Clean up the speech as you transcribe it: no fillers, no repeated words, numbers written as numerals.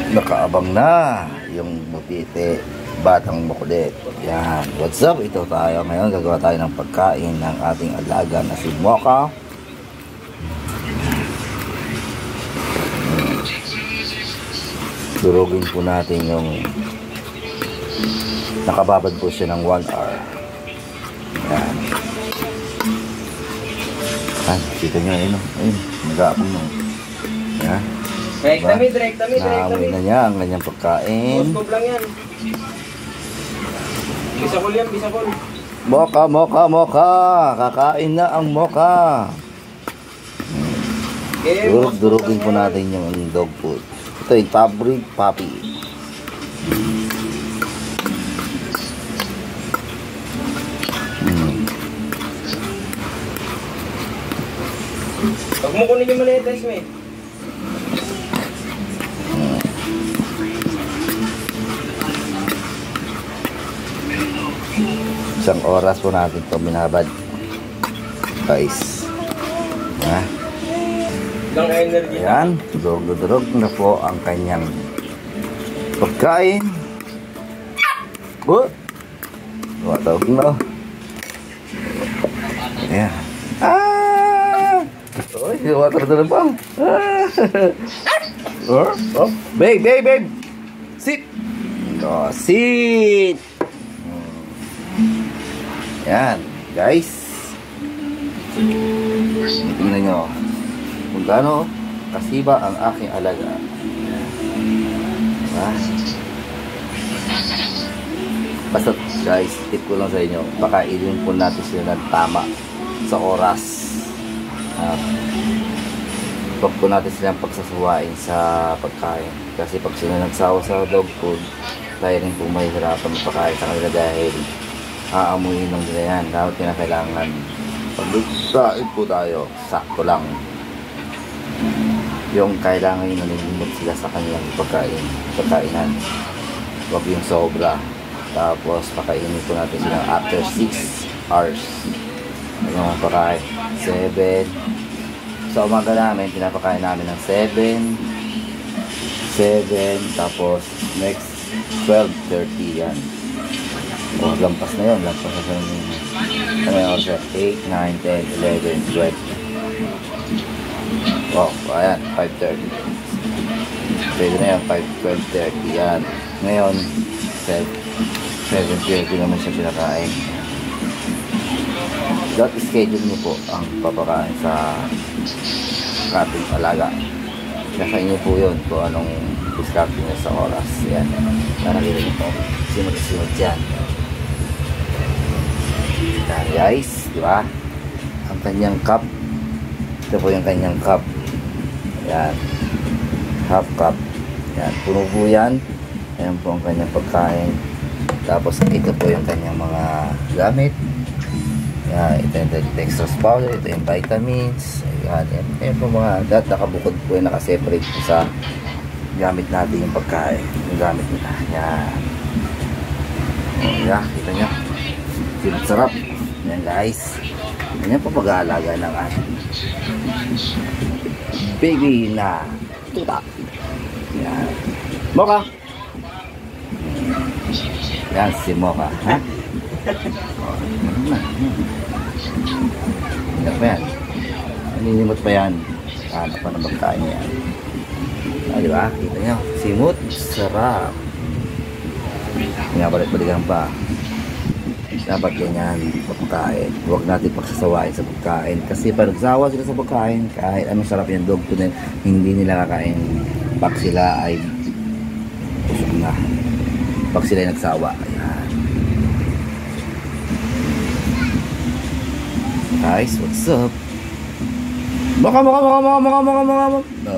Nakaabang na yung butite batang makulit. Yan. What's up? Ito tayo. Ngayon gagawa tayo ng pagkain ng ating alaga na si Mocha. Durugin po natin yung nakababad po siya ng 1 hour. Yan. Ay, kita nyo, ayun, nag-aapong mo. Yan. Direct kami. Naamoy na niya ang kanyang pagkain. Boskop lang yan. Bisakol yan, bisakol. Mocha. Kakain na ang Mocha. Durugin po natin yung dog food. Ito yung Tabrig Puppy. Huwag mo kunin yung maliit, mate. Isang oras po natin ito binabad, guys. Lang energy. Ayan, durog na po ang kanyang pagkain. Tumatawag na. Ayan. Uy, tumatawag na ba? Babe, sit. Sit. Yan, guys. Tingnan nyo kung gaano kasiba ang aking alaga. Diba? Basta guys, tip ko lang sa inyo, pakainin po natin sila ng tama sa oras. Huwag po natin silang pagsasawain sa pagkain. Kasi pag sila nagsawa sa dog food, tayo rin po mahihirapan magpakain sa kanila dahil aamuin lang nila yan. Dapat kinakailangan pag nagkain po tayo, sakto lang. Yung kailangan yung nalilimot sila sa kanilang pagkainan. Huwag yung sobra. Tapos pakainin po natin sila after 6 hours. Ano pakain? 7. Sa umaga namin, pinapakain namin ng 7. Tapos next 12:30 yan. O, lampas na yun. Lampas na yun. Ano yung order? 8, 9, 10, 11, 12. Wow, ayan. 5:30. Pwede na yan. 12:30 yan. Ngayon, 7:30 naman siya pinakain. That schedule niyo po ang papakain sa ating alaga. Nasa inyo po yun kung anong discard niyo sa oras. Yan. Nakakita niyo po. Simot yan. Yan guys, di ba? Ang kanyang cup. Ito po yung kanyang cup. Yan. Half cup. Yan. Puno po yan. Ayan po ang kanyang pagkain. Tapos ito po yung kanyang mga gamit. Yan. Ito yung dextrose powder. Ito yung vitamins. Ayan. Ayan po mga dat. Nakabukod po yung nakaseparate po sa gamit natin yung pagkain. Yung gamit nila. Yan. Yan. Kita nyo. Sarap. Yan guys. Yan po pag-aalaga ng ating baby na tuta. Yan. Mocha. Yan si Mocha. Ha? Hindi pa yan. Naninimot pa yan. Ano pa na magkain yan. Diba? Kita nyo. Simot. Sarap. Nga balik-balikan pa. Dapat ganyan pagkain. Huwag natin pagsasawain sa pagkain. Kasi pag nagsawa sila sa pagkain, kahit anong sarap yung dog food, hindi nila kakain pag sila ay busog na. Pag sila ay nagsawa. Ayan. Guys, what's up? Mocha. No.